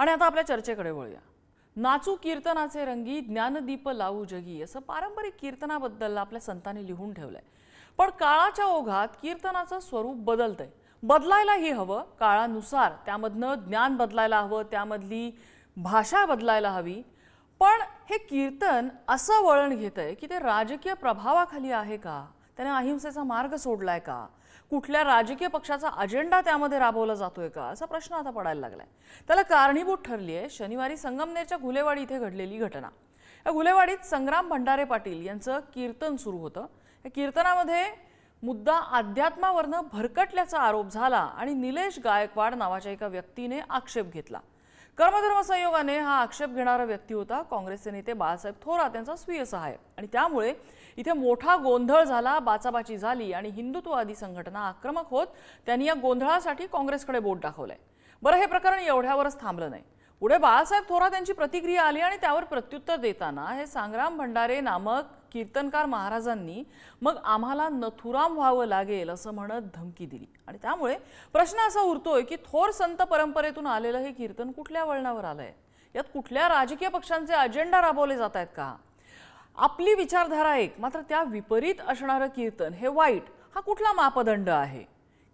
आणि आता आपल्या चर्चेकडे वळूया। नाचू कीर्तनाचे रंगी ज्ञानदीप लावू जगी असं पारंपरिक कीर्तनाबद्दल आपल्या संतांनी लिहून ठेवलंय। पण काळाच्या ओघात कीर्तनाचं स्वरूप बदलतंय, बदलायलाही हवं काळानुसार, त्यामधनं ज्ञान बदलायला हवं, त्यामधली भाषा बदलायला हवी। पण हे कीर्तन असं वळण घेतंय की ते राजकीय प्रभावाखाली आहे का, त्याने अहिंसेचा मार्ग सोडलाय का, कुठल्या राजकीय पक्षाचा अजेंडा त्यामध्ये राबवला जातोय का, असा प्रश्न आता पडायला लागलाय। त्याला कारणीभूत ठरली आहे शनिवारी संगमनेरच्या घुलेवाडी इथे घडलेली घटना। या घुलेवाडीत संग्राम भंडारे पाटील यांचं कीर्तन सुरू होतं। या कीर्तनामध्ये मुद्दा अध्यात्मावरनं भरकटल्याचा आरोप झाला आणि निलेश गायकवाड नावाच्या एका व्यक्तीने आक्षेप घेतला। कर्मधर्म संयोगाने हा आक्षेप घेणारा व्यक्ती होता काँग्रेसचे नेते बाळासाहेब थोरात यांचा स्वीय सहाय्यक, आणि त्यामुळे इथे मोठा गोंधळ झाला, बाचाबाची झाली आणि हिंदुत्ववादी संघटना आक्रमक होत त्यांनी या गोंधळासाठी काँग्रेसकडे बोट दाखवलंय। बरं, हे प्रकरण एवढ्यावरच थांबलं नाही। पुढे बाळासाहेब थोरात यांची प्रतिक्रिया आली आणि त्यावर प्रत्युत्तर देताना हे संग्राम भंडारे नामक कीर्तनकार महाराजांनी मग आम्हाला नथुराम व्हावं लागेल असं म्हणत धमकी दिली। आणि त्यामुळे प्रश्न असा उरतोय की थोर संत परंपरेतून आलेलं हे कीर्तन कुठल्या वळणावर आलंय, यात कुठल्या राजकीय पक्षांचे अजेंडा राबवले जात आहेत का? आपली विचारधारा एक, मात्र त्या विपरीत असणारं कीर्तन हे वाईट, हा कुठला मापदंड आहे?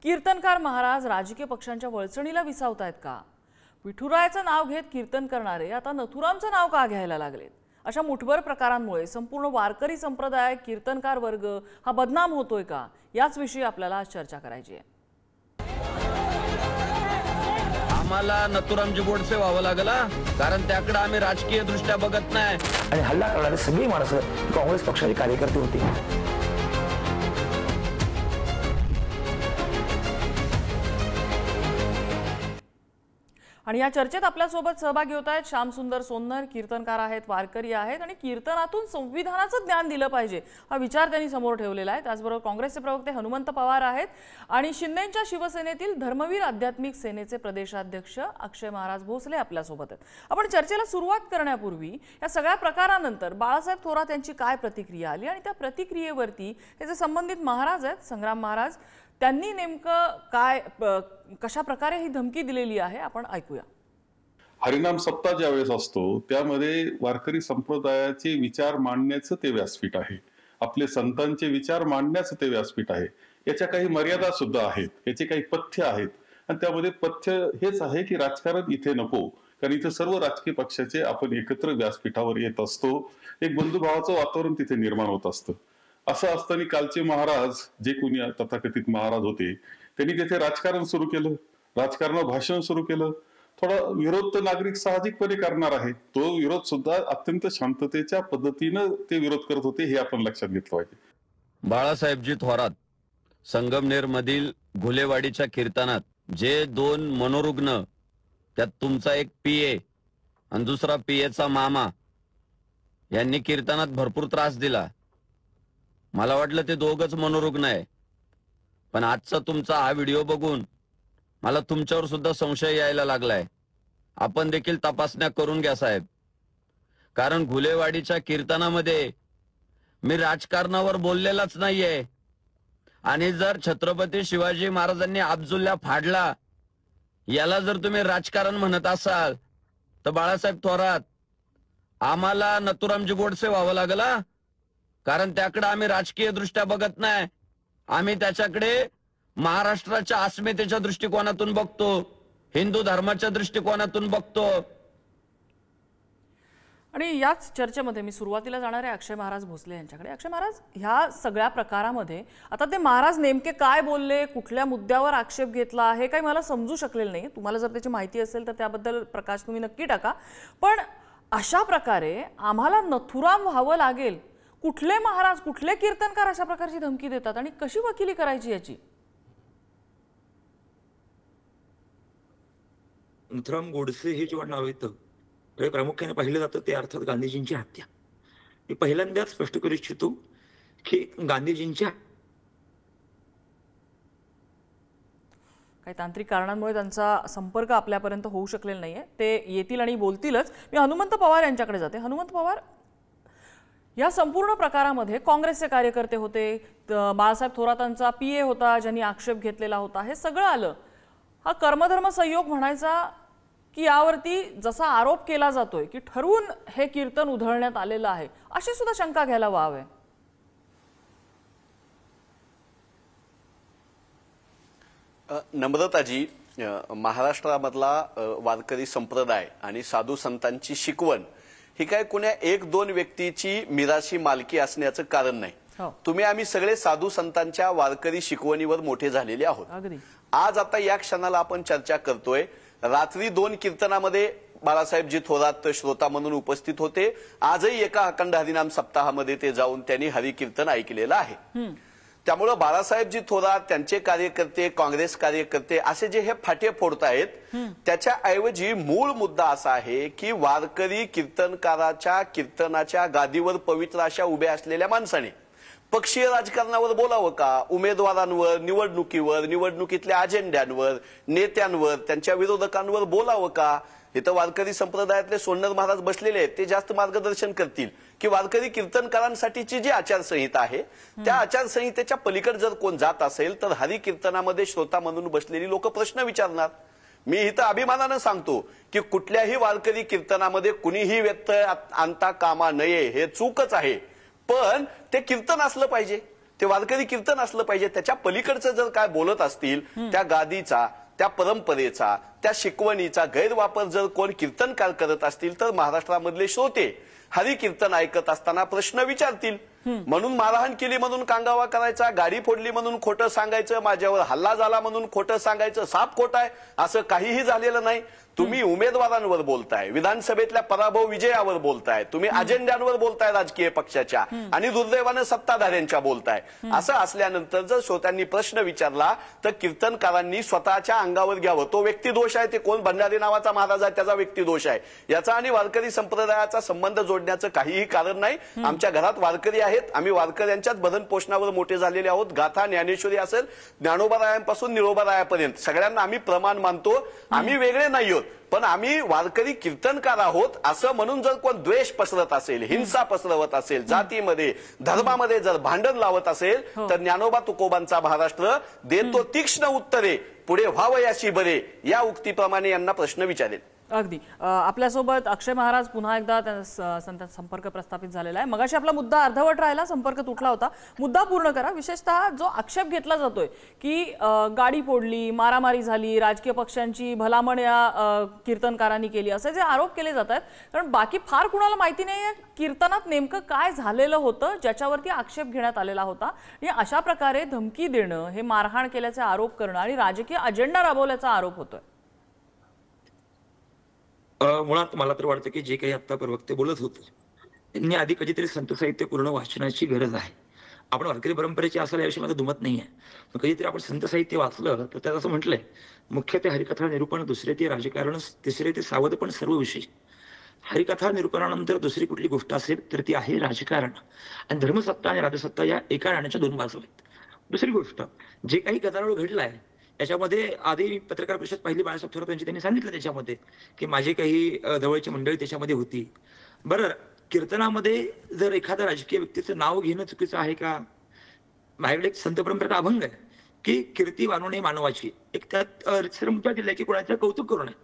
कीर्तनकार महाराज राजकीय पक्षांच्या वळचणीला विसावतायत का? विठुरायाचं नाव घेत कीर्तन करणारे आता नथुरामचं नाव का घ्यायला लागलेत? अशा मुठभर प्रकारांमुळे संपूर्ण वारकरी संप्रदाय, कीर्तनकार वर्ग हा बदनाम होतोय का, याच विषयी आपल्याला आज चर्चा करायची आहे। आम्हाला नथुरामजी गोडसे व्हावं लागला, कारण त्याकडे आम्ही राजकीय दृष्ट्या बघत नाही। आणि हल्ला करणारे सगळी माणसं काँग्रेस पक्षाचे कार्यकर्ते होते। आणि या चर्चेत आपल्यासोबत सहभागी होत आहेत श्यामसुंदर सोन्नर, कीर्तनकार आहेत, वारकरी आहेत आणि कीर्तनातून संविधानाचं ज्ञान दिलं पाहिजे हा विचार त्यांनी समोर ठेवलेला आहे। त्याचबरोबर काँग्रेसचे प्रवक्ते हनुमंत पवार आहेत आणि शिंदेंच्या शिवसेनेतील धर्मवीर आध्यात्मिक सेनेचे प्रदेशाध्यक्ष अक्षय महाराज भोसले आपल्यासोबत आहेत। आपण चर्चेला सुरुवात करण्यापूर्वी या सगळ्या प्रकारानंतर बाळासाहेब थोरात यांची काय प्रतिक्रिया आली आणि त्या प्रतिक्रियेवरती हे जे संबंधित महाराज आहेत, संग्राम महाराज, त्यांनी नेमकं काय कशा प्रकारे ही धमकी दिलेली आहे आपण ऐकूया। हरिनाम सप्ताह ज्यावेळेस असतो त्यामध्ये वारकरी संप्रदायाचे विचार मांडण्याचं ते व्यासपीठ आहे, आपले संतांचे विचार मांडण्याचं ते व्यासपीठ आहे। याच्या काही मर्यादा सुद्धा आहेत, याचे काही पथ्य आहेत आणि त्यामध्ये पथ्य हेच आहे की राजकारण इथे नको, कारण इथे सर्व राजकीय पक्षाचे आपण एकत्र व्यासपीठावर येत असतो, एक बंधुभावाचं वातावरण तिथे निर्माण होत असतं। असं असताना कालचे महाराज, जे कोणी तथाकथित महाराज होते, त्यांनी तिथे राजकारण सुरू केलं, राजकारण भाषण सुरू केलं। थोडा विरोध तर नागरिक साहजिकपणे करणार आहे, तो विरोध सुद्धा अत्यंत शांततेच्या पद्धतीनं ते विरोध करत होते, हे आपण लक्षात घेतलं पाहिजे। बाळासाहेबजी थोरात संगमनेर मधील घुलेवाडीच्या कीर्तनात जे दोन मनोरुग्ण, त्यात तुमचा एक पीए आणि दुसरा पीएचा मामा, यांनी कीर्तनात भरपूर त्रास दिला। मला वाटलं ते दोघच मनोरुग्ण आहे, पण आजचा तुमचा हा व्हिडिओ बघून मला तुमच्यावर सुद्धा संशय यायला लागलाय। आपण देखील तपासण्या करून घ्या साहेब, कारण घुलेवाडीच्या कीर्तनामध्ये मी राजकारणावर बोललेलाच नाहीये। आणि जर छत्रपती शिवाजी महाराजांनी अब्दुल्ला फाडला याला जर तुम्ही राजकारण म्हणत असाल तर बाळासाहेब थोरात, आम्हाला नथुरामजी गोडसे व्हावं लागला, कारण त्याकडे आम्ही राजकीय दृष्ट्या बघत नाही, आम्ही त्याच्याकडे महाराष्ट्राच्या अस्मितेच्या दृष्टिकोनातून बघतो, हिंदू धर्माच्या दृष्टिकोनातून बघतो। आणि याच चर्चेमध्ये मी सुरुवातीला जाणार आहे अक्षय महाराज भोसले यांच्याकडे। अक्षय महाराज, ह्या सगळ्या प्रकारामध्ये आता ते महाराज नेमके काय बोलले, कुठल्या मुद्द्यावर आक्षेप घेतला आहे काही मला समजू शकलेलं नाही। तुम्हाला जर त्याची माहिती असेल तर त्याबद्दल प्रकाश तुम्ही नक्की टाका। पण अशा प्रकारे आम्हाला नथुराम व्हावं लागेल, कुठले महाराज, कुठले कीर्तनकार अशा प्रकारची धमकी देतात आणि कशी वकिली करायची याची? नथुराम गोडसे हे जेव्हा नाव येतं ते प्रामुख्याने पाहिलं जातं ते अर्थात गांधीजींची हत्या। मी पहिल्यांदाच स्पष्ट करू इच्छितो की गांधीजींच्या काही तांत्रिक कारणांमुळे त्यांचा संपर्क आपल्यापर्यंत होऊ शकलेला नाहीये, ते येतील आणि बोलतीलच। मी हनुमंत पवार यांच्याकडे जाते। हनुमंत पवार, या संपूर्ण प्रकारामध्ये काँग्रेसचे कार्यकर्ते होते, बाळासाहेब थोरातांचा पीए होता ज्यांनी आक्षेप घेतलेला होता, हे सगळं आलं। हा कर्मधर्म संयोग म्हणायचा की यावरती जसा आरोप केला जातोय की ठरवून हे कीर्तन उधळण्यात आलेलं आहे, अशी सुद्धा शंका घ्यायला वाव आहे? नम्रताजी, महाराष्ट्रामधला वारकरी संप्रदाय आणि साधू संतांची शिकवण ही काय कोण्या एक दोन व्यक्तीची मिराशी मालकी असण्याचं कारण नाही. तुम्ही आम्ही सगळे साधू संतांच्या वारकरी शिकवणीवर मोठे झालेले आहोत. आज आता या क्षणाला आपण चर्चा करतोय. रात्री 2 कीर्तनामध्ये बाळासाहेबजी थोरात श्रोता म्हणून उपस्थित होते. आजही एका अखंड हरिनाम सप्ताहामध्ये ते जाऊन त्यांनी हरिकीर्तन ऐकलेलं आहे. त्यामुळे बाळासाहेबजी थोरात, त्यांचे कार्यकर्ते, काँग्रेस कार्यकर्ते असे जे हे फाटे फोडतायत, त्याच्याऐवजी मूळ मुद्दा असा आहे की वारकरी कीर्तनकाराच्या कीर्तनाच्या गादीवर पवित्र अशा उभ्या असलेल्या माणसाने पक्षीय राजकारणावर बोलावं का? उमेदवारांवर, निवडणुकीवर, निवडणुकीतल्या अजेंड्यांवर, नेत्यांवर, त्यांच्या विरोधकांवर बोलावं का? इथं वारकरी संप्रदायातले सोन्नर महाराज बसलेले आहेत, ते जास्त मार्गदर्शन करतील की वारकरी कीर्तनकारांसाठीची जी आचारसंहिता आहे त्या आचारसंहितेच्या पलीकडे जर कोण जात असेल तर हरी कीर्तनामध्ये श्रोता म्हणून बसलेली लोक प्रश्न विचारणार. मी इथं अभिमानानं सांगतो की कुठल्याही वारकरी कीर्तनामध्ये कुणीही व्यत्यय आणता कामा नये, हे चूकच आहे. पण ते कीर्तन असलं पाहिजे, ते वारकरी कीर्तन असलं पाहिजे. त्याच्या पलीकडचं जर काय बोलत असतील, त्या गादीचा, त्या परंपरेचा, त्या शिकवणीचा गैरवापर जर कोण कीर्तनकार करत असतील तर महाराष्ट्रामधले श्रोते हरी कीर्तन ऐकत असताना प्रश्न विचारतील. म्हणून मारहाण केली म्हणून कांगावा करायचा, गाडी फोडली म्हणून खोटं सांगायचं, माझ्यावर हल्ला झाला म्हणून खोटं सांगायचं, साप खोट आहे असं काहीही झालेलं नाही. तुम्ही उमेदवारांवर बोलताय, विधानसभेतल्या पराभव विजयावर बोलताय, तुम्ही अजेंड्यांवर बोलताय राजकीय पक्षाच्या, आणि दुर्दैवानं सत्ताधाऱ्यांच्या बोलताय. असं असल्यानंतर जर श्रोत्यांनी प्रश्न विचारला तर कीर्तनकारांनी स्वतःच्या अंगावर घ्यावं. तो व्यक्तिदोष आहे, ते कोण भंडारी नावाचा महाराज आहे त्याचा व्यक्तिदोष आहे. याचा आणि वारकरी संप्रदायाचा संबंध जोडण्याचं काहीही कारण नाही. आमच्या घरात वारकरी आहेत, आम्ही वारकऱ्यांच्याच भरण पोषणावर मोठे झालेले आहोत. गाथा ज्ञानेश्वरी असेल, ज्ञानोबारायांपासून निरोबारायापर्यंत सगळ्यांना आम्ही प्रमाण मानतो. आम्ही वेगळे नाही आहोत, पण आम्ही वारकरी कीर्तनकार आहोत असं म्हणून जर कोण द्वेष पसरत असेल, हिंसा पसरवत असेल, जातीमध्ये धर्मामध्ये जर भांडण लावत असेल तर ज्ञानोबा तुकोबांचा महाराष्ट्र देतो तीक्ष्ण उत्तरे, पुढे व्हावयाशी बरे, या उक्तीप्रमाणे यांना प्रश्न विचारेल. अगदी. आपल्यासोबत अक्षय महाराज पुन्हा एकदा संत संपर्क प्रस्थापित झालेला आहे. मगाशी आपला मुद्दा अर्धवट राहिला, संपर्क तुटला होता. मुद्दा पूर्ण करा. विशेषतः जो आक्षेप घेतला जातोय की गाडी फोडली, मारामारी झाली, राजकीय पक्षांची भलामण या कीर्तनकारांनी केली, असे जे आरोप केले जात आहेत, कारण बाकी फार कुणाला माहिती नाही कीर्तनात नेमकं काय झालेलं होतं ज्याच्यावरती आक्षेप घेण्यात आलेला होता. आणि अशा प्रकारे धमकी देणं, हे मारहाण केल्याचे आरोप करणं आणि राजकीय अजेंडा राबवल्याचा आरोप होतोय. मुळात मला तर वाटतं की जे काही आता प्रवक्ते बोलत होते त्यांनी आधी कधीतरी संत साहित्य पूर्ण वाचनाची गरज आहे. आपण वारकरी परंपरेचे असायला याविषयी माझं दुमत नाही आहे. कधीतरी आपण संत साहित्य वाचलं तर त्यात असं म्हटलंय, मुख्य ते हरिकथा निरूपण, दुसरे ते राजकारण, तिसरे ते सावधपण सर्व विषय. हरिकथा निरूपणानंतर दुसरी कुठली गोष्ट असेल तर ती आहे राजकारण. आणि धर्मसत्ता आणि राजसत्ता या एका नाण्याच्या 2 बाजू आहेत. दुसरी गोष्ट, जे काही गदारोळ घडलाय याच्यामध्ये आधी पत्रकार परिषद पाहिली बाळासाहेब थोरात यांची, त्यांनी सांगितलं त्याच्यामध्ये की माझी काही जवळची मंडळी त्याच्यामध्ये होती. बरं, कीर्तनामध्ये जर एखाद्या राजकीय व्यक्तीचं नाव घेणं चुकीचं आहे का? माझ्याकडे एक संत परंपरेचा अभंग आहे की कीर्ती वानवणे मानवाची, एक त्यात मुद्दा दिलाय की कोणाचं कौतुक करू नये.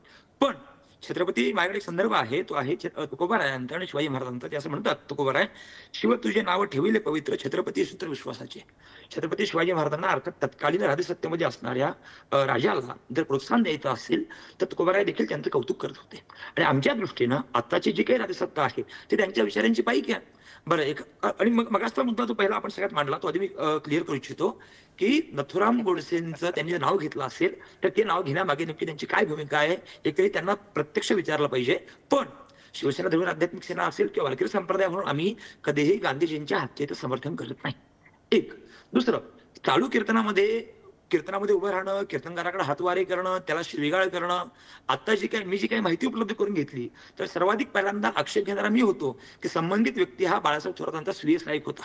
पण छत्रपती, माझ्याकडे एक संदर्भ आहे, तो आहे तुकोबारायांचा आणि शिवाजी महाराजांचा. ते असं म्हणतात, तुकोबाराय, शिव तुझे नाव ठेविले पवित्र, छत्रपती सूत्र विश्वासाचे. छत्रपती शिवाजी महाराजांना अर्थात तत्कालीन राजसत्तेमध्ये असणाऱ्या राजाला जर प्रोत्साहन द्यायचं असेल तर तुकोबाराय देखील त्यांचं कौतुक करत होते. आणि आमच्या दृष्टीनं आताची जी काही राजसत्ता आहे ती त्यांच्या विचारांची पायकी आहे. बरं, एक आणि मग असा मुद्दा जो पहिला आपण सगळ्यात मांडला तो आधी मी क्लिअर करू इच्छितो की नथुराम गोडसेंचं त्यांनी जर नाव घेतलं असेल तर ते नाव घेण्यामागे नेमकी त्यांची काय भूमिका आहे एकतरी त्यांना प्रत्यक्ष विचारलं पाहिजे. पण शिवसेना धरून आध्यात्मिक सेना असेल किंवा वारकरी संप्रदाय म्हणून आम्ही कधीही गांधीजींच्या हत्येचं समर्थन करत नाही. एक. दुसरं, चालू कीर्तनामध्ये उभं राहणं, कीर्तनकाराकडे हातवारे करणं, त्याला शिवीगाळ करणं, आता मी जी काही माहिती उपलब्ध करून घेतली तर सर्वाधिक पहिल्यांदा आक्षेप घेणारा मी होतो की संबंधित व्यक्ती हा बाळासाहेब थोरातांचा स्वीय सहाय्यक होता.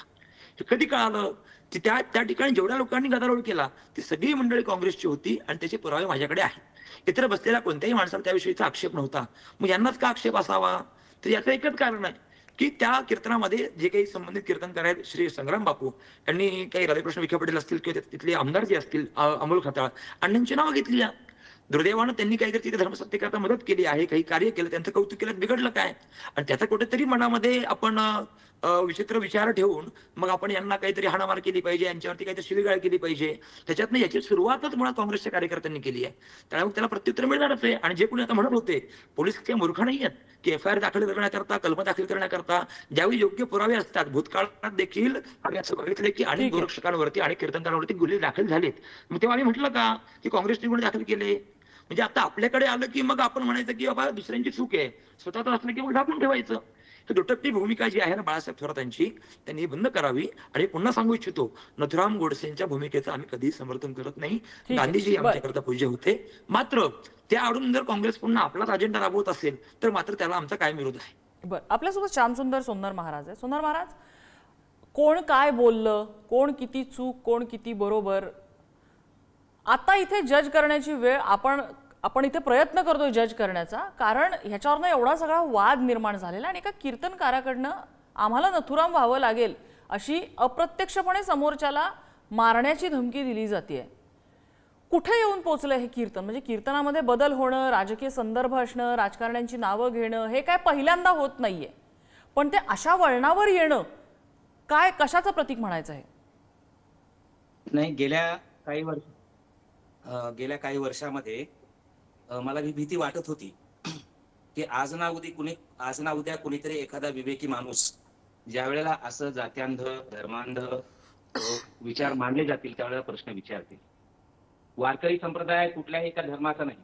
हे कधी कळालं की त्या ठिकाणी जेवढ्या लोकांनी गदारोळ केला ती सगळी मंडळी काँग्रेसची होती आणि त्याचे पुरावे माझ्याकडे आहेत. इतर बसलेल्या कोणत्याही माणसाला त्याविषयीचा आक्षेप नव्हता. मग यांनाच का आक्षेप असावा? तर याचं एकच कारण आहे की त्या कीर्तनामध्ये जे काही संबंधित कीर्तनकार आहेत, श्री संग्राम बापू यांनी काही राधाकृष्ण विखे पाटील असतील किंवा तिथले आमदार जे असतील, अमोल खताळ, अण्णांची नावं घेतली. दुर्दैवानं त्यांनी काहीतरी तिथे धर्मसत्तेकरता मदत केली आहे, काही कार्य केलं, त्यांचं कौतुक केलं, बिघडलं काय? आणि त्याचा कुठेतरी मनामध्ये आपण विचित्र विचार ठेवून मग आपण यांना काहीतरी हाणामार केली पाहिजे, यांच्यावरती काहीतरी शिवीगाळ केली पाहिजे, त्याच्यातनं याची सुरुवातच मुळात काँग्रेसच्या कार्यकर्त्यांनी केली आहे. त्यामुळे त्याला प्रत्युत्तर मिळणारच आहे. आणि जे कोणी आता म्हणत होते पोलीस काही मूर्ख नाही आहेत की FIR दाखल करण्याकरता, कलम दाखल करण्याकरता ज्यावेळी योग्य पुरावे असतात, भूतकाळात देखील आम्ही असं बघितलं की अनेक गोरक्षकांवरती आणि कीर्तनकारांवरती गुन्हे दाखल झालेत. मग तेव्हा आम्ही म्हटलं का की काँग्रेसने गुन्हे दाखल केले? म्हणजे आता आपल्याकडे आलं की मग आपण म्हणायचं की बाबा दुसऱ्यांची चूक आहे, स्वतःच असलं की मग ढापून ठेवायचं. तर दुटप्पी भूमिका जी आहे ना बाळासाहेब थोरातांची, त्यांनी बंद करावी. आणि पुन्हा सांगू इच्छितो, नथुराम गोडसेंच्या भूमिकेचं आम्ही कधीही समर्थन करत नाही. गांधीजी आमच्याकरता पूज्य होते, मात्र त्या आडून जर काँग्रेस पुन्हा आपलाच अजेंडा राबवत असेल तर मात्र त्याला आमचा कायम विरोध आहे. बरं, आपल्यासोबत श्यामसुंदर सोन्नर महाराज आहे. सोन्नर महाराज, कोण काय बोललं, कोण किती चूक, कोण किती बरोबर, आता इथे जज करण्याची वेळ आपण इथे प्रयत्न करतोय जज करण्याचा, कारण ह्याच्यावरनं एवढा सगळा वाद निर्माण झालेला आणि एका कीर्तनकाराकडनं आम्हाला नथुराम व्हावं लागेल अशी अप्रत्यक्षपणे समोरच्याला मारण्याची धमकी दिली जाते. कुठे येऊन पोचलं हे कीर्तन? म्हणजे कीर्तनामध्ये बदल होणं, राजकीय संदर्भ असणं, राजकारण्यांची नावं घेणं हे काय पहिल्यांदा होत नाहीये, पण ते अशा वळणावर येणं काय कशाचं प्रतीक म्हणायचं आहे? नाही, गेल्या काही वर्षामध्ये मला ही भीती वाटत होती की आज ना उद्या कुणीतरी एखादा विवेकी माणूस ज्या वेळेला असं जात्यांध धर्मांध विचार मांडले जातील त्यावेळेला प्रश्न विचारतील. वारकरी संप्रदाय कुठल्याही एका धर्माचा नाही,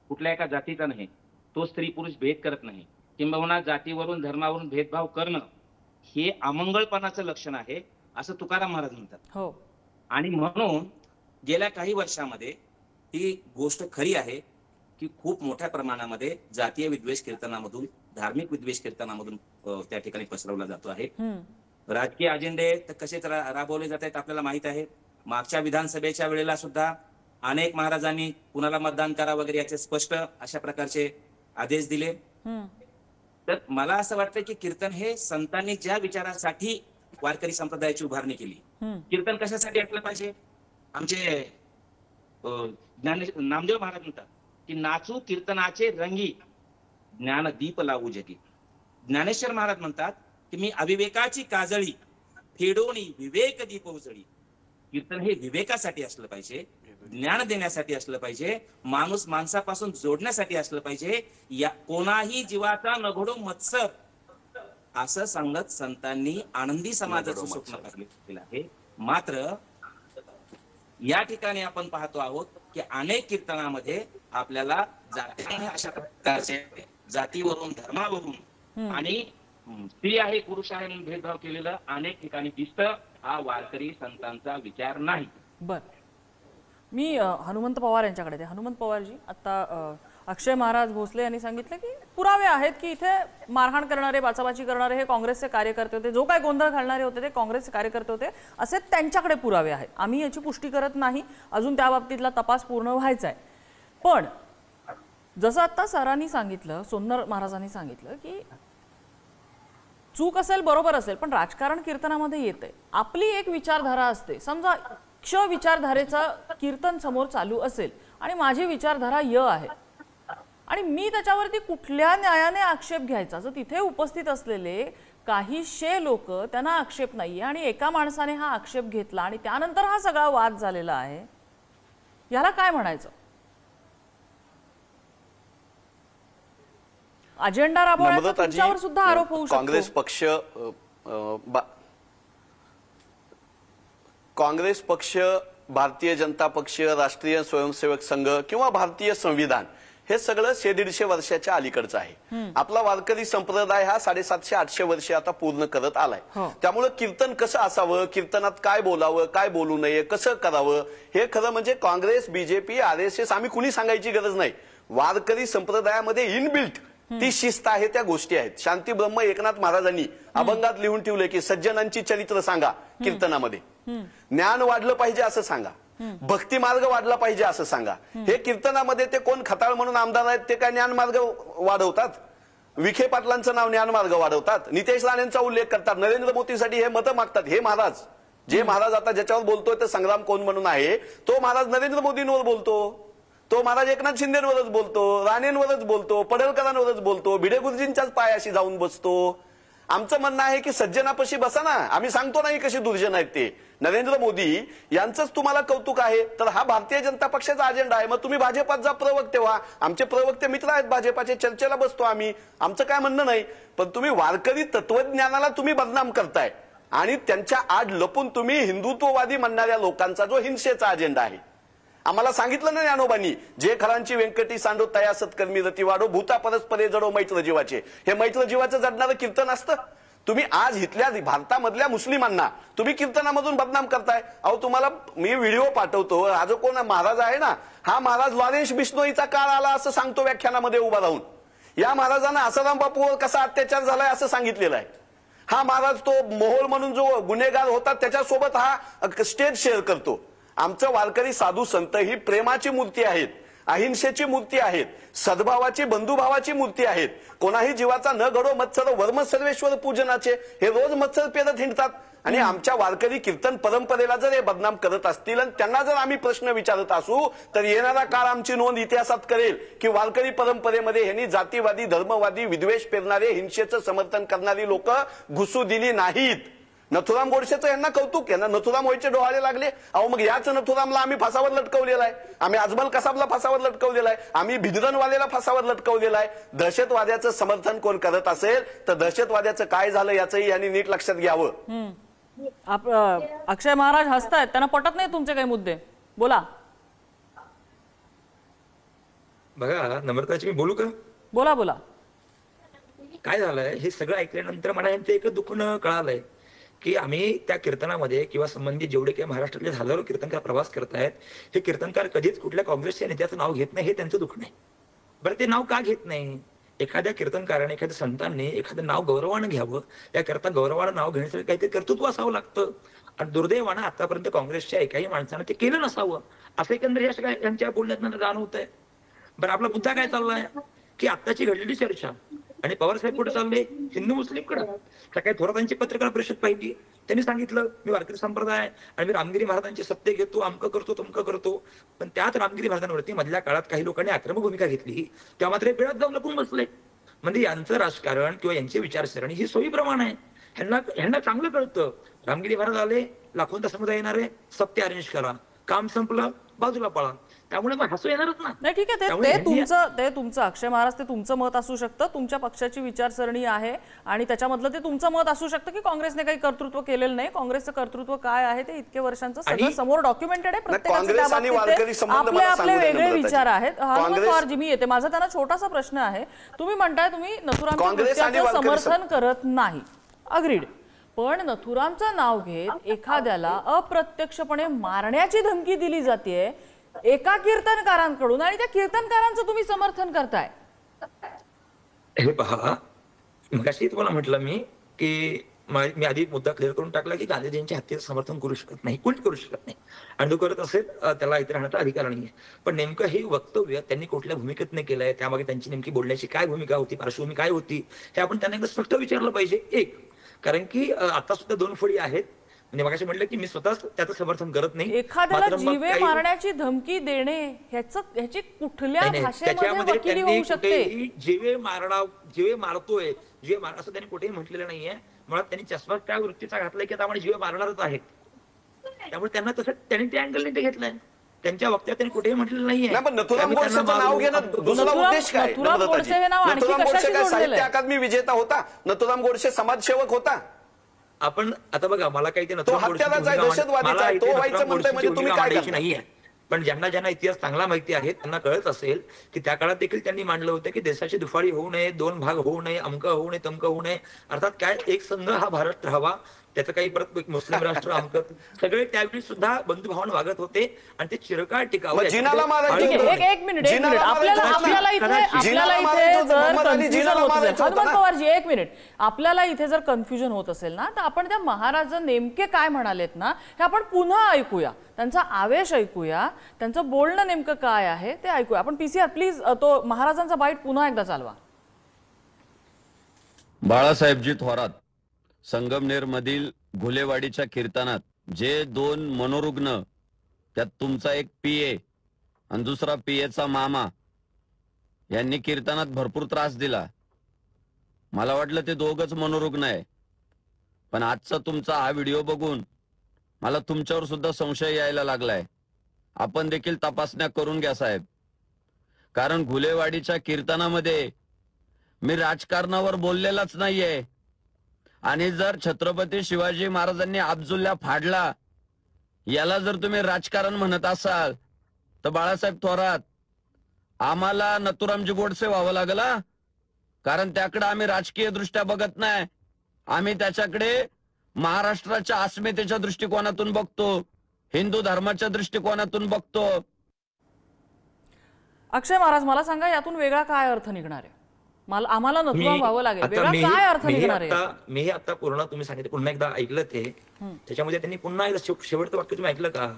कुठल्या एका जातीचा नाही, तो स्त्री पुरुष भेद करत नाही, किंबहुना जातीवरून धर्मावरून भेदभाव करणं हे अमंगळपणाचं लक्षण आहे असं तुकाराम महाराज म्हणतात. हो. आणि म्हणून गेल्या काही वर्षामध्ये ही गोष्ट खरी आहे की खूप मोठ्या प्रमाणामध्ये जातीय विद्वेष कीर्तनामधून, धार्मिक विद्वेष कीर्तनामधून त्या ठिकाणी पसरवला जातो आहे. राजकीय अजेंडे तर कसेच राबवले जात आहेत आपल्याला माहित आहे. मागच्या विधानसभेच्या वेळेला सुद्धा अनेक महाराजांनी कुणाला मतदान करा वगैरे याचे स्पष्ट अशा प्रकारचे आदेश दिले. तर मला असं वाटतं की कीर्तन हे संतांनी ज्या विचारासाठी वारकरी संप्रदायाची उभारणी केली, कीर्तन कशासाठी असलं पाहिजे? आमचे नामदेव महाराज म्हणतात की नाचू कीर्तनाचे रंगी, ज्ञान दीप लावू जगी. ज्ञानेश्वर महाराज म्हणतात की मी अविवेकाची काजळी फेडोनी विवेक दीप उजळी. कीर्तन हे विवेकासाठी असलं पाहिजे, ज्ञान देण्यासाठी असलं पाहिजे, माणूस माणसापासून जोडण्यासाठी असलं पाहिजे. या कोणाही जीवाचा नघडो मत्सर असं सांगत संतांनी आनंदी समाजाचं स्वप्न पाहिलं आहे. मात्र या ठिकाणी आपण पाहतो आहोत की अनेक कीर्तनामध्ये आपल्याला अशा प्रकारचे जातीवरून, धर्मावरून आणि स्त्री आहे पुरुष आहे म्हणून भेदभाव केलेलं अनेक ठिकाणी दिसतं. हा वारकरी संतांचा विचार नाही. बर, मी हनुमंत पवार यांच्याकडे. हनुमंत पवारजी, आता अक्षय महाराज भोसले यांनी सांगितलं की पुरावे आहेत की इथे मारहाण करणारे, बाचाबाची करणारे हे काँग्रेसचे कार्यकर्ते होते, जो काय गोंधळ घालणारे होते ते काँग्रेसचे कार्यकर्ते होते, असे त्यांच्याकडे पुरावे आहेत. आम्ही याची पुष्टी करत नाही, अजून त्या बाबतीतला तपास पूर्ण व्हायचा आहे. पण जसं आता सरांनी सांगितलं, सोन्नर महाराजांनी सांगितलं की चूक असेल, बरोबर असेल, पण राजकारण कीर्तनामध्ये येते. आपली एक विचारधारा असते. समजा क्ष विचारधारेचं कीर्तन समोर चालू असेल आणि माझी विचारधारा य आहे आणि मी त्याच्यावरती कुठल्या न्यायाने आक्षेप घ्यायचा, जर तिथे उपस्थित असलेले काहीशे लोक त्यांना आक्षेप नाहीये आणि एका माणसाने हा आक्षेप घेतला आणि त्यानंतर हा सगळा वाद झालेला आहे, याला काय म्हणायचं? अजेंडा राबवण्याचा तुमच्यावर सुद्धा आरोप होऊ शकतो. काँग्रेस पक्ष, भारतीय जनता पक्ष, राष्ट्रीय स्वयंसेवक संघ किंवा भारतीय संविधान हे सगळं 150 वर्षाच्या अलीकडचं आहे. आपला वारकरी संप्रदाय हा 750-800 वर्ष आता पूर्ण करत आलाय. त्यामुळे कीर्तन कसं असावं, कीर्तनात काय बोलावं, काय बोलू नये, कसं करावं, हे खरं म्हणजे काँग्रेस, बीजेपी, RSS आम्ही कुणी सांगायची गरज नाही. वारकरी संप्रदायामध्ये इनबिल्ट ती शिस्त आहे, त्या गोष्टी आहेत. शांती ब्रह्म एकनाथ महाराजांनी अभंगात लिहून ठेवले की सज्जनांची चरित्र सांगा कीर्तनामध्ये, ज्ञान वाढलं पाहिजे असं सांगा, भक्ती मार्ग वाढला पाहिजे असं सांगा. हे कीर्तनामध्ये ते कोण खताळ म्हणून आमदार आहेत ते काय ज्ञान मार्ग वाढवतात? विखे पाटलांचं नाव ज्ञान मार्ग वाढवतात, नितेश राणेंचा उल्लेख करतात, नरेंद्र मोदीसाठी हे मतं मागतात. हे महाराज, जे महाराज आता ज्याच्यावर बोलतोय ते संग्राम कोण म्हणून आहे, तो महाराज नरेंद्र मोदींवर बोलतो. तो महाराज एकनाथ शिंदेवरच बोलतो, राणेंवरच बोलतो, पडळकरांवरच बोलतो, भिडे गुरुजींच्याच पायाशी जाऊन बसतो. आमचं म्हणणं आहे की सज्जनापाशी बसा ना. आम्ही सांगतो नाही कसे दुर्जन आहेत ते. नरेंद्र मोदी यांचंच तुम्हाला कौतुक आहे तर हा भारतीय जनता पक्षाचा अजेंडा आहे. मग तुम्ही भाजपात जा, प्रवक्ते व्हा. आमचे प्रवक्ते मित्र आहेत भाजपाचे, चर्चेला बसतो आम्ही, आमचं काय म्हणणं नाही. पण तुम्ही वारकरी तत्वज्ञानाला तुम्ही बदनाम करताय आणि त्यांच्या आड लपून तुम्ही हिंदुत्ववादी म्हणणाऱ्या लोकांचा जो हिंसेचा अजेंडा आहे. आम्हाला सांगितलं ना ज्ञानोबांनी, जे खरांची व्यंकटी सांडो तया सत्कर्मी रती वाढो, भूता परस्परे जडो मैत्र जीवाचे. हे मैत्र जीवाचं जडणारं कीर्तन असतं. तुम्ही आज इथल्या भारतामधल्या मुस्लिमांना तुम्ही कीर्तनामधून बदनाम करताय. अहो तुम्हाला मी व्हिडिओ पाठवतो. हा जो कोण महाराज आहे ना, हा महाराज लॉरेन्स बिश्नोईचा काळ आला असं सांगतो व्याख्यानामध्ये उभा राहून. या महाराजांना आसाराम बापूवर कसा अत्याचार झालाय असं सांगितलेलं आहे. हा महाराज तो मोहोळ म्हणून जो गुन्हेगार होता त्याच्यासोबत हा स्टेज शेअर करतो. आमचं वारकरी साधू संत ही प्रेमाची मूर्ती आहेत, अहिंसेची मूर्ती आहेत, सद्भावाची बंधुभावाची मूर्ती आहेत. कोणाही जीवाचा न घडो मत्सर वर्म सर्वेश्वर पूजनाचे हे रोज मत्सर पेरत हिंडतात. आणि आमच्या वारकरी कीर्तन परंपरेला जर हे बदनाम करत असतील आणि त्यांना जर आम्ही प्रश्न विचारत असू तर येणारा काळ आमची नोंद इतिहासात करेल की वारकरी परंपरेमध्ये ह्यांनी जातीवादी धर्मवादी विद्वेष पेरणारे हिंसेचं समर्थन करणारी लोक घुसू दिली नाहीत. नथुराम गोडसेचं यांना कौतुक, यांना नथुराम व्हायचे डोहाळे लागले. अहो मग याच नथुरामला आम्ही फासावर लटकवलेला आहे, आम्ही अजमल कसाबला फासावर लटकवलेला आहे, आम्ही भिद्रनवालेला फासावर लटकवलेला आहे. दहशतवाद्याचं समर्थन कोण करत असेल तर दहशतवाद्याचं काय झालं याचंही यांनी नीट लक्षात घ्यावं. अक्षय महाराज हसतायत, त्यांना पटत नाही तुमचे काही मुद्दे. बोला. बघा नम्रताची, मी बोलू का? बोला बोला. काय झालंय हे सगळं ऐकल्यानंतर मला यांचं एकच दुखणं कळालंय की आम्ही त्या कीर्तनामध्ये किंवा संबंधित जेवढे काही महाराष्ट्रातले हजारो कीर्तनकार प्रवास करतायत, हे कीर्तनकार कधीच कुठल्या काँग्रेसच्या नेत्याचं नाव घेत नाही. हे त्यांचं दुःख नाही. बरं ते नाव का घेत नाही? एखाद्या कीर्तनकाराने, एखाद्या संतांनी एखादं नाव गौरवानं घ्यावं, त्याकरता गौरवानं नाव घेण्यासाठी काहीतरी कर्तृत्व असावं लागतं. आणि दुर्दैवानं आतापर्यंत काँग्रेसच्या एकाही माणसानं ते केलं नसावं असं एकंदर यांच्या बोलण्यात जाणवत आहे. बरं आपला मुद्दा काय चाललाय की आत्ताची घडलेली चर्चा आणि पवार साहेब कुठे चालले? हिंदू मुस्लिम कडे. सकाळी थोरातांची पत्रकार परिषद पाहिली, त्यांनी सांगितलं मी वारकरी संप्रदाय आणि मी रामगिरी महाराजांचे सत्य घेतो, अमकं करतो तमकं करतो. पण त्याच रामगिरी महाराजांवरती मधल्या काळात काही लोकांनी आक्रमक भूमिका घेतली, तेव्हा मात्र पिळत जाऊन लपून बसले. म्हणजे यांचं राजकारण किंवा यांची विचारसरणी ही सोयीप्रमाणे आहे. ह्यांना चांगलं कळतं, रामगिरी महाराज आले, लाखोंचा समुदाय येणार आहे, सत्य अरेंज करा, काम संपलं, बाजूला पळा. त्यामुळे मग हसू येणारच ना. नाही ठीक आहे, ते तुमचं अक्षय महाराज ते तुमचं मत असू शकतं, तुमच्या पक्षाची विचारसरणी आहे आणि त्याच्यामधलं ते तुमचं मत असू शकतं की काँग्रेसने काही कर्तृत्व केलेलं नाही. काँग्रेसचं कर्तृत्व काय आहे ते इतके वर्षांचं सगळं समोर डॉक्युमेंटेड आहे. प्रत्येकाचे आपले आपले वेगळे विचार आहेत. हनुमंतरावजी मी येते, माझा त्यांना छोटासा प्रश्न आहे. तुम्ही म्हणताय तुम्ही नथुरामचं समर्थन करत नाही, अग्रीड. पण नथुरामचं नाव घेत एखाद्याला अप्रत्यक्षपणे मारण्याची धमकी दिली जाते एका कीर्तनकारांकडून आणि त्या कीर्तनकारांचं तुम्ही समर्थन करताय. हे पहा, मगाशी तुम्हाला म्हटलं मी की मी आधी मुद्दा क्लिअर करून टाकला की गांधीजींच्या हत्येचं समर्थन करू शकत नाही, कोणी करू शकत नाही. आणि तो करत असेल त्याला इथे राहण्याचा अधिकार नाहीये. पण नेमकं हे वक्तव्य त्यांनी कुठल्या भूमिकेतनं केलंय, त्यामागे त्यांची नेमकी बोलण्याची काय भूमिका होती, पार्श्वभूमी काय होती, हे आपण त्यांना एकदा स्पष्ट विचारलं पाहिजे. एक, कारण की आता सुद्धा दोन फळी आहेत. म्हणजे मगाशी म्हटलं की मी स्वतःच त्याचं समर्थन करत नाही. एखाद्याला जीवे मारण्याची धमकी देणे ह्याची कुठल्या भाषेमध्ये वकिली होऊ शकते? जीवे मारतोय, असं त्यांनी कुठेही म्हटलेलं नाहीये. मुळात त्यांनी चष्मा त्या वृत्तीचा घातलाय की आता आपण जीवे मारणारच आहेत. त्यामुळे त्यांना तसं त्यांनी त्या अँगलने ते घेतलंय. त्यांच्या वक्त्यात त्यांनी कुठेही म्हटलेलं नाहीये. नथुराम गोडसेचं नाव घेणं दुसरा उद्देश काय? नथुराम गोडसे काय साहित्य अकादमी विजेता होता? नथुराम गोडसे समाजसेवक होता. आपण आता बघा, मला काही ते नाहीये, पण ज्यांना इतिहास चांगला माहिती आहे त्यांना कळत असेल की त्या काळात देखील त्यांनी मांडलं होतं की देशाची दुफाळी होऊ नये, दोन भाग होऊ नये, अमकं होऊ नये, तमकं होऊ नये. अर्थात काय एक संघ हा भारत राहावा, त्याचं काही परत मुस्लिम राष्ट्र अमकं सगळे त्यावेळी सुद्धा बंधुभावानं वागत होते आणि ते चिरकाळ टिकावं. एक मिनिट, आपल्याला इथे जर कन्फ्युजन होत असेल ना, तर आपण त्या महाराज नेमके काय म्हणालेत ना हे आपण पुन्हा ऐकूया, त्यांचा आवेश ऐकूया, त्यांचं बोलणं नेमकं काय आहे ते ऐकूया आपण. पीसीआर प्लीज तो महाराजांचा बाईट पुन्हा एकदा चालवा. बाळासाहेबजी थोरात संगमनेर मधील घुलेवाडीच्या कीर्तनात जे दोन मनोरुग्ण, त्यात तुमचा एक पीए आणि दुसरा पीएचा मामा यांनी कीर्तनात भरपूर त्रास दिला. मला वाटलं ते दोघच मनोरुग्ण आहे, पण आजचा तुमचा हा व्हिडिओ बघून मला तुमच्यावर सुद्धा संशय यायला लागलाय. आपण देखील तपासण्या करून घ्या साहेब, कारण घुलेवाडीच्या कीर्तनामध्ये मी राजकारणावर बोललेलाच नाहीये. आणि जर छत्रपती शिवाजी महाराजांनी अब्जुल्ला फाडला याला जर तुम्ही राजकारण म्हणत असाल तर बाळासाहेब थोरात आम्हाला नथुरामजी गोडसे व्हावं लागलं, कारण त्याकडे आम्ही राजकीय दृष्ट्या बघत नाही. आम्ही त्याच्याकडे महाराष्ट्राच्या अस्मितेच्या दृष्टिकोनातून बघतो, हिंदू धर्माच्या दृष्टिकोनातून बघतो. अक्षय महाराज, मला सांगा यातून वेगळा काय अर्थ निघणार आहे? आम्हाला नथुराम व्हावं लागेल, वेगळा काय अर्थ निघणार आहे? मी आता पूर्ण तुम्ही सांगितलं, पुन्हा एकदा ऐकलं ते. त्याच्यामध्ये त्यांनी पुन्हा एकदा शेवटचं वाक्य तुम्ही ऐकलं का,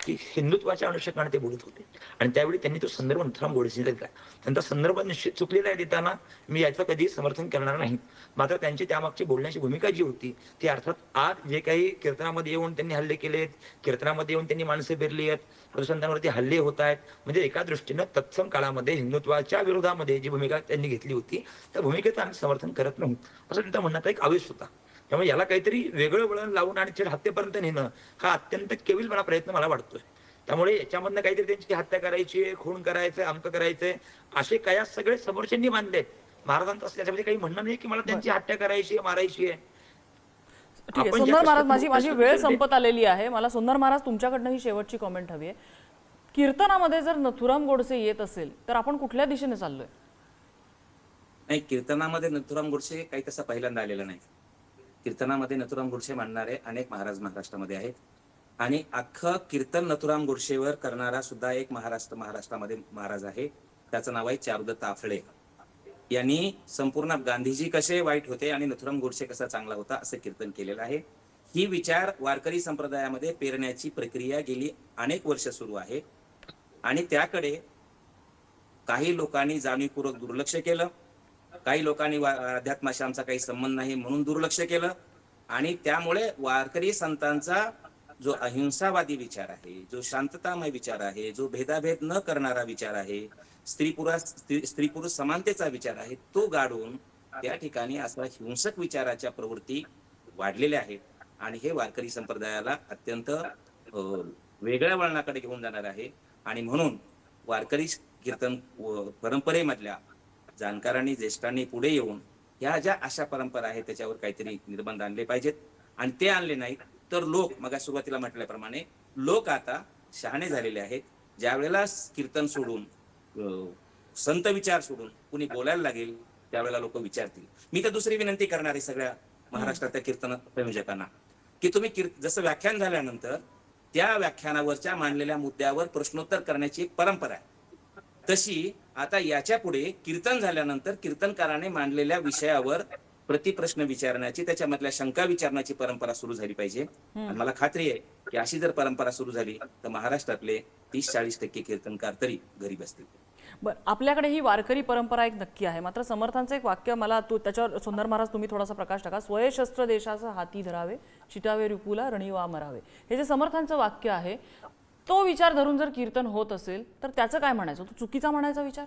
की हिंदुत्वाच्या अनुषंगाने ते बोलत होते. आणि त्यावेळी त्यांनी तो संदर्भ नथुराम गोडसे दिला. त्यांचा संदर्भ निश्चित चुकलेला आहे देताना, मी याचं कधी समर्थन करणार नाही. मात्र त्यांची त्यामागची बोलण्याची भूमिका जी होती ती अर्थात आज जे काही कीर्तनामध्ये येऊन त्यांनी हल्ले केलेत, कीर्तनामध्ये येऊन त्यांनी माणसं पेरली आहेत, प्रसंतांवरती हल्ले होत आहेत, म्हणजे एका दृष्टीनं तत्सम काळामध्ये हिंदुत्वाच्या विरोधामध्ये जी भूमिका त्यांनी घेतली होती त्या भूमिकेचं आम्ही समर्थन करत नाही, असं त्यांचा म्हणण्याचा एक आवेश होता. त्यामुळे याला काहीतरी वेगळं वळण लावून आणि थेट हत्येपर्यंत नेणं हा अत्यंत केविलपणा प्रयत्न मला वाटतोय. त्यामुळे याच्यामधनं काहीतरी त्यांची हत्या करायची, खून करायचंय, अमकं करायचंय, असे कयास सगळे समोरच्यांनी मानलेत. महाराजांचं असं त्याच्यामध्ये काही म्हणणं नाही की मला त्यांची हत्या करायची आहे, मारायची आहे. ठीक आहे सुंदर महाराज, माझी वेळ संपत आलेली आहे. मला सुंदर महाराज तुमच्याकडनं ही शेवटची कॉमेंट हवी आहे. कीर्तनामध्ये जर नथुराम गोडसे येत असेल तर आपण कुठल्या दिशेने चाललोय? नाही, कीर्तनामध्ये नथुराम गोडसे काही तसा पहिल्यांदा आलेला नाही. कीर्तनामध्ये नथुराम गोडसे मानणारे अनेक महाराज महाराष्ट्रामध्ये आहेत आणि अख्खं कीर्तन नथुराम गोडसेवर करणारा सुद्धा एक महाराष्ट्रामध्ये महाराज आहे. त्याचं नाव आहे चारुदत्त आफळे. यांनी संपूर्ण गांधीजी कसे वाईट होते आणि नथुराम गोडसे कसा चांगला होता असं कीर्तन केलेलं आहे. ही विचार वारकरी संप्रदायामध्ये पेरण्याची प्रक्रिया गेली अनेक वर्ष सुरू आहे आणि त्याकडे काही लोकांनी जाणीवपूर्वक दुर्लक्ष केलं, काही लोकांनी अध्यात्माशी आमचा काही संबंध नाही म्हणून दुर्लक्ष केलं आणि त्यामुळे वारकरी संतांचा जो अहिंसावादी विचार आहे, जो शांततामय विचार आहे, जो भेदाभेद न करणारा विचार आहे, स्त्री पुरुष समानतेचा विचार आहे, तो गाडून त्या ठिकाणी असा हिंसक विचाराच्या प्रवृत्ती वाढलेल्या आहेत आणि हे वारकरी संप्रदायाला अत्यंत वेगळ्या वळणाकडे घेऊन जाणार आहे. आणि म्हणून वारकरी कीर्तन परंपरेमधल्या जाणकारांनी ज्येष्ठांनी पुढे येऊन ह्या ज्या अशा परंपरा आहेत त्याच्यावर काहीतरी निर्बंध आणले पाहिजेत. आणि ते आणले नाहीत तर लोक, मग सुरुवातीला म्हटल्याप्रमाणे, लोक आता शहाणे झालेले आहेत. ज्या वेळेला कीर्तन सोडून संत विचार सोडून कुणी बोलायला लागेल त्यावेळेला लोक विचारतील. मी तर दुसरी विनंती करणार आहे सगळ्या महाराष्ट्रातल्या कीर्तन संयोजकांना की तुम्ही जसं व्याख्यान झाल्यानंतर त्या व्याख्यानावरच्या मांडलेल्या मुद्द्यावर प्रश्नोत्तर करण्याची एक परंपरा आहे, तशी आता याच्या पुढे कीर्तन झाल्यानंतर कीर्तनकाराने मांडलेल्या विषयावर प्रतिप्रश्न विचारण्याची, त्याच्यामधल्या शंका विचारण्याची परंपरा सुरू झाली पाहिजे. आणि मला खात्री आहे की अशी जर परंपरा सुरू झाली तर महाराष्ट्रातले 30-40% कीर्तनकार तरी घरी बसतील. बरं, आपल्याकडे ही वारकरी परंपरा एक नक्की आहे, मात्र समर्थांचं एक वाक्य मला त्याच्यावर सुंदर महाराज तुम्ही थोडासा प्रकाश टाका. स्वय शस्त्र देशाचा हाती धरावे, चिटावे रिपुला रणीवा मरावे. हे जे समर्थांचं वाक्य आहे तो विचार धरून जर कीर्तन होत असेल तर त्याचं काय म्हणायचं? तो चुकीचा म्हणायचा विचार?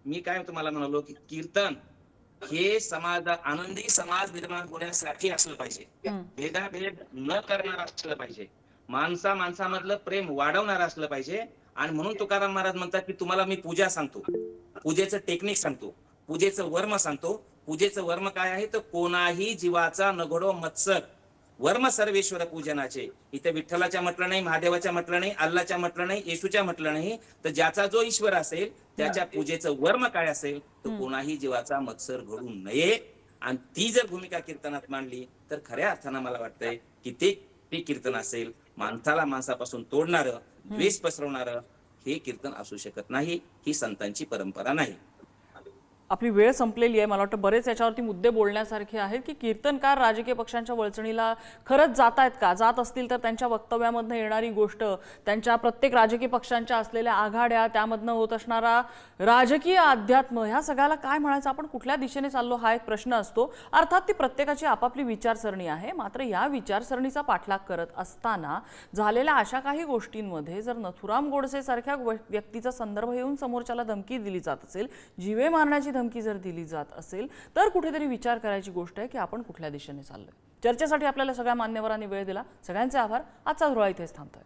मी काय तुम्हाला म्हणालो की कीर्तन हे आनंदी समाज निर्माण होण्यासाठी असलं पाहिजे, भेदाभेद न करणार असलं पाहिजे, माणसामधलं प्रेम वाढवणार असलं पाहिजे. आणि म्हणून तुकाराम महाराज म्हणतात की तुम्हाला मी पूजा सांगतो, पूजेचं टेक्निक सांगतो, पूजेचं वर्म सांगतो. पूजेचं वर्म काय आहे तर कोणाही जीवाचा नघडो मत्सर, वर्म सर्वेश्वर पूजनाचे. इथे विठ्ठलाच्या म्हटलं नाही, महादेवाच्या म्हटलं नाही, अल्लाच्या म्हटलं नाही, येशूच्या म्हटलं नाही, तर ज्याचा जो ईश्वर असेल त्याच्या पूजेचं वर्म काय असेल तर कोणाही जीवाचा मत्सर घडू नये. आणि ती जर भूमिका कीर्तनात मांडली तर खऱ्या अर्थानं मला वाटतंय की ते कीर्तन असेल माणसाला माणसापासून तोडणारं, द्वेष पसरवणारं हे कीर्तन असू शकत नाही. ही संतांची परंपरा नाही. आपली वेळ संपलेली आहे. मला वाटतं बरेच याच्यावरती मुद्दे बोलण्यासारखे आहेत की कीर्तनकार राजकीय पक्षांच्या वळचणीला खरंच जात आहेत का, जात असतील तर त्यांच्या वक्तव्यामधनं येणारी गोष्ट, त्यांच्या प्रत्येक राजकीय पक्षांच्या असलेल्या आघाड्या, त्यामधनं होत असणारा राजकीय अध्यात्म, ह्या सगळ्याला काय म्हणायचं, आपण कुठल्या दिशेने चाललो हा एक प्रश्न असतो. अर्थात ती प्रत्येकाची आपापली विचारसरणी आहे. मात्र या विचारसरणीचा पाठलाग करत असताना झालेल्या अशा काही गोष्टींमध्ये जर नथुराम गोडसे सारख्या व्यक्तीचा संदर्भ येऊन समोरच्याला धमकी दिली जात असेल, जीवे मारण्याची धमकी जर दिली जात असेल, तर कुठेतरी विचार करायची गोष्ट आहे की आपण कुठल्या दिशेने चाललोय. चर्चेसाठी आपल्याला सगळ्या मान्यवरांनी वेळ दिला. सगळ्यांचे आभार. आजचा धुळा इथेच थांबतोय.